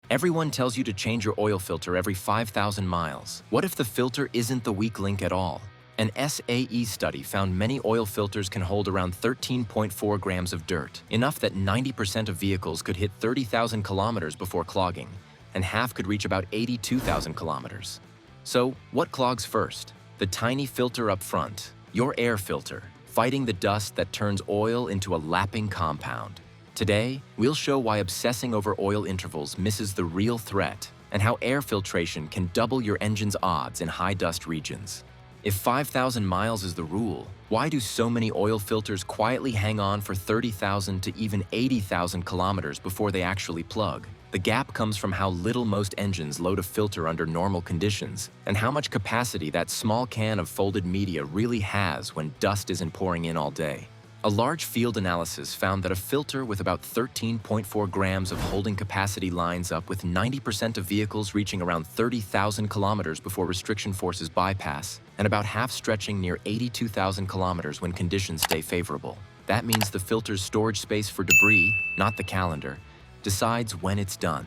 Everyone tells you to change your oil filter every 5,000 miles. What if the filter isn't the weak link at all? An SAE study found many oil filters can hold around 13.4 grams of dirt, enough that 90% of vehicles could hit 30,000 kilometers before clogging, and half could reach about 82,000 kilometers. So, what clogs first? The tiny filter up front, your air filter, fighting the dust that turns oil into a lapping compound. Today, we'll show why obsessing over oil intervals misses the real threat, and how air filtration can double your engine's odds in high-dust regions. If 5,000 miles is the rule, why do so many oil filters quietly hang on for 30,000 to even 80,000 kilometers before they actually plug? The gap comes from how little most engines load a filter under normal conditions, and how much capacity that small can of folded media really has when dust isn't pouring in all day. A large field analysis found that a filter with about 13.4 grams of holding capacity lines up with 90% of vehicles reaching around 30,000 kilometers before restriction forces bypass, and about half stretching near 82,000 kilometers when conditions stay favorable. That means the filter's storage space for debris, not the calendar, decides when it's done.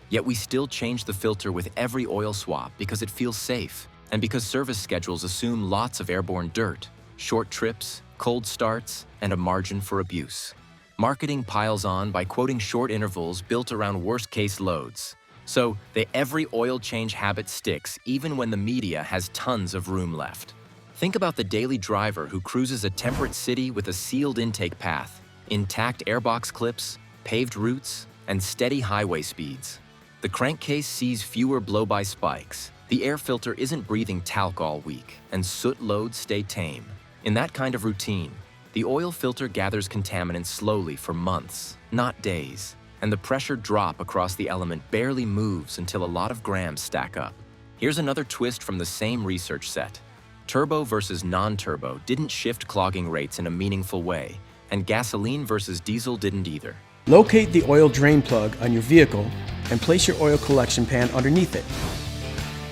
Yet we still change the filter with every oil swap because it feels safe, and because service schedules assume lots of airborne dirt, short trips, cold starts, and a margin for abuse. Marketing piles on by quoting short intervals built around worst-case loads. So, the every oil change habit sticks even when the media has tons of room left. Think about the daily driver who cruises a temperate city with a sealed intake path, intact airbox clips, paved routes, and steady highway speeds. The crankcase sees fewer blow-by spikes, the air filter isn't breathing talc all week, and soot loads stay tame. In that kind of routine, the oil filter gathers contaminants slowly for months, not days, and the pressure drop across the element barely moves until a lot of grams stack up. Here's another twist from the same research set. Turbo versus non-turbo didn't shift clogging rates in a meaningful way, and gasoline versus diesel didn't either. Locate the oil drain plug on your vehicle and place your oil collection pan underneath it.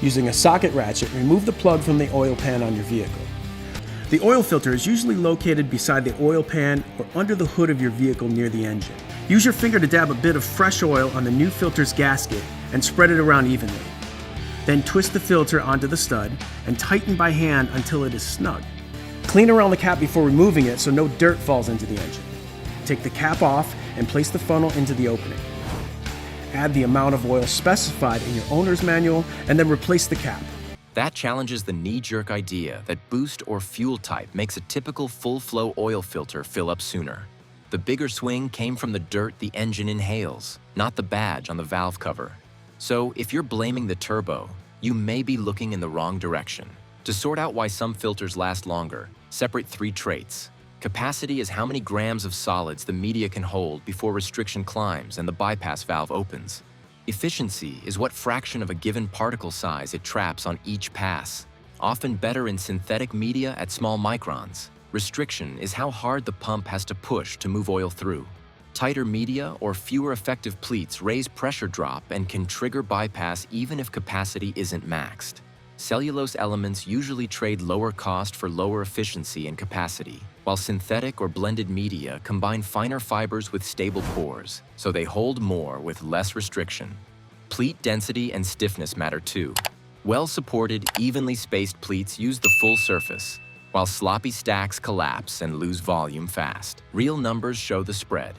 Using a socket ratchet, remove the plug from the oil pan on your vehicle. The oil filter is usually located beside the oil pan or under the hood of your vehicle near the engine. Use your finger to dab a bit of fresh oil on the new filter's gasket and spread it around evenly. Then twist the filter onto the stud and tighten by hand until it is snug. Clean around the cap before removing it so no dirt falls into the engine. Take the cap off and place the funnel into the opening. Add the amount of oil specified in your owner's manual and then replace the cap. That challenges the knee-jerk idea that boost or fuel type makes a typical full-flow oil filter fill up sooner. The bigger swing came from the dirt the engine inhales, not the badge on the valve cover. So if you're blaming the turbo, you may be looking in the wrong direction. To sort out why some filters last longer, separate 3 traits. Capacity is how many grams of solids the media can hold before restriction climbs and the bypass valve opens. Efficiency is what fraction of a given particle size it traps on each pass, often better in synthetic media at small microns. Restriction is how hard the pump has to push to move oil through. Tighter media or fewer effective pleats raise pressure drop and can trigger bypass even if capacity isn't maxed. Cellulose elements usually trade lower cost for lower efficiency and capacity, while synthetic or blended media combine finer fibers with stable pores, so they hold more with less restriction. Pleat density and stiffness matter too. Well-supported, evenly spaced pleats use the full surface, while sloppy stacks collapse and lose volume fast. Real numbers show the spread.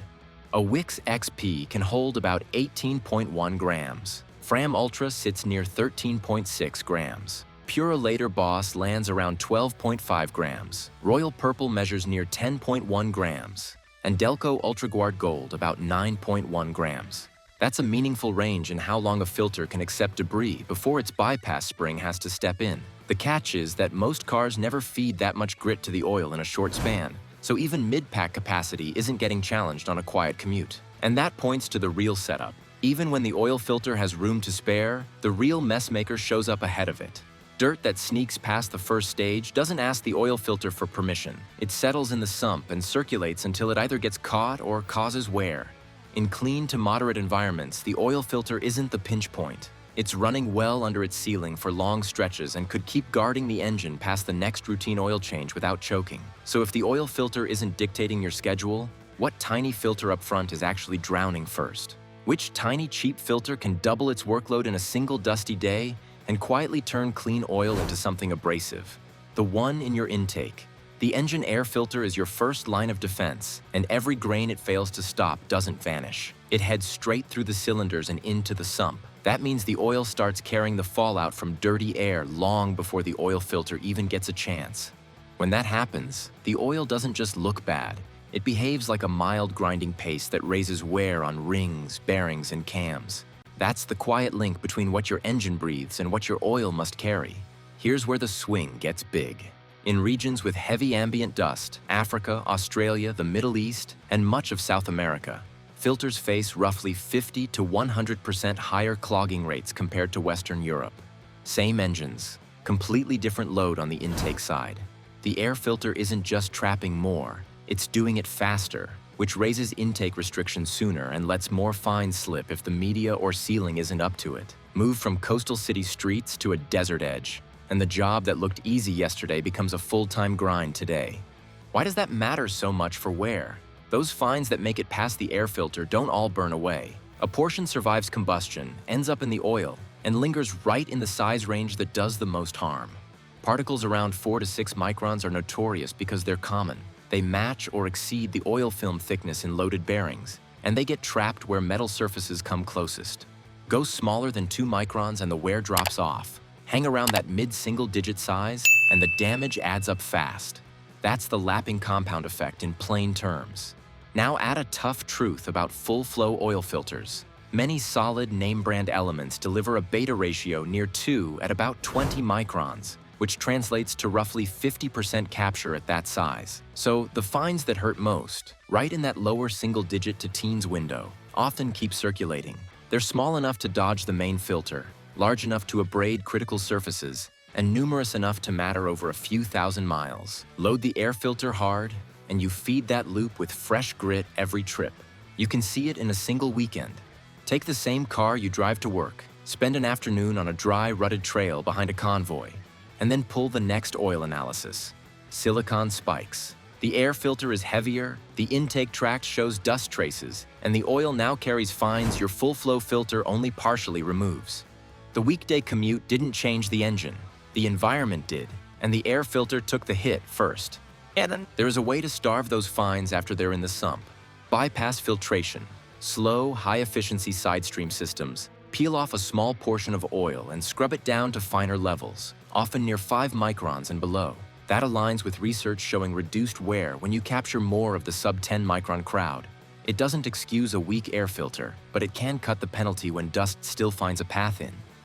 A Wix XP can hold about 18.1 grams. Fram Ultra sits near 13.6 grams. Purolator Boss lands around 12.5 grams. Royal Purple measures near 10.1 grams. And Delco UltraGuard Gold about 9.1 grams. That's a meaningful range in how long a filter can accept debris before its bypass spring has to step in. The catch is that most cars never feed that much grit to the oil in a short span, so even mid-pack capacity isn't getting challenged on a quiet commute. And that points to the real setup. Even when the oil filter has room to spare, the real messmaker shows up ahead of it. Dirt that sneaks past the first stage doesn't ask the oil filter for permission. It settles in the sump and circulates until it either gets caught or causes wear. In clean to moderate environments, the oil filter isn't the pinch point. It's running well under its ceiling for long stretches and could keep guarding the engine past the next routine oil change without choking. So if the oil filter isn't dictating your schedule, what tiny filter up front is actually drowning first? Which tiny cheap filter can double its workload in a single dusty day and quietly turn clean oil into something abrasive? The one in your intake. The engine air filter is your first line of defense, and every grain it fails to stop doesn't vanish. It heads straight through the cylinders and into the sump. That means the oil starts carrying the fallout from dirty air long before the oil filter even gets a chance. When that happens, the oil doesn't just look bad. It behaves like a mild grinding paste that raises wear on rings, bearings, and cams. That's the quiet link between what your engine breathes and what your oil must carry. Here's where the swing gets big. In regions with heavy ambient dust, Africa, Australia, the Middle East, and much of South America, filters face roughly 50 to 100% higher clogging rates compared to Western Europe. Same engines, completely different load on the intake side. The air filter isn't just trapping more, it's doing it faster, which raises intake restrictions sooner and lets more fines slip if the media or sealing isn't up to it. Move from coastal city streets to a desert edge, and the job that looked easy yesterday becomes a full-time grind today. Why does that matter so much for wear? Those fines that make it past the air filter don't all burn away. A portion survives combustion, ends up in the oil, and lingers right in the size range that does the most harm. Particles around 4 to 6 microns are notorious because they're common. They match or exceed the oil film thickness in loaded bearings, and they get trapped where metal surfaces come closest. Go smaller than 2 microns and the wear drops off. Hang around that mid-single-digit size, and the damage adds up fast. That's the lapping compound effect in plain terms. Now add a tough truth about full-flow oil filters. Many solid name-brand elements deliver a beta ratio near 2 at about 20 microns, which translates to roughly 50% capture at that size. So the fines that hurt most, right in that lower single-digit to teens window, often keep circulating. They're small enough to dodge the main filter, large enough to abrade critical surfaces, and numerous enough to matter over a few thousand miles. Load the air filter hard, and you feed that loop with fresh grit every trip. You can see it in a single weekend. Take the same car you drive to work, spend an afternoon on a dry, rutted trail behind a convoy, and then pull the next oil analysis. Silicon spikes. The air filter is heavier, the intake tract shows dust traces, and the oil now carries fines your full-flow filter only partially removes. The weekday commute didn't change the engine. The environment did, and the air filter took the hit first. There is a way to starve those fines after they're in the sump. Bypass filtration. Slow, high-efficiency side stream systems peel off a small portion of oil and scrub it down to finer levels, often near 5 microns and below. That aligns with research showing reduced wear when you capture more of the sub-10 micron crowd. It doesn't excuse a weak air filter, but it can cut the penalty when dust still finds a path in.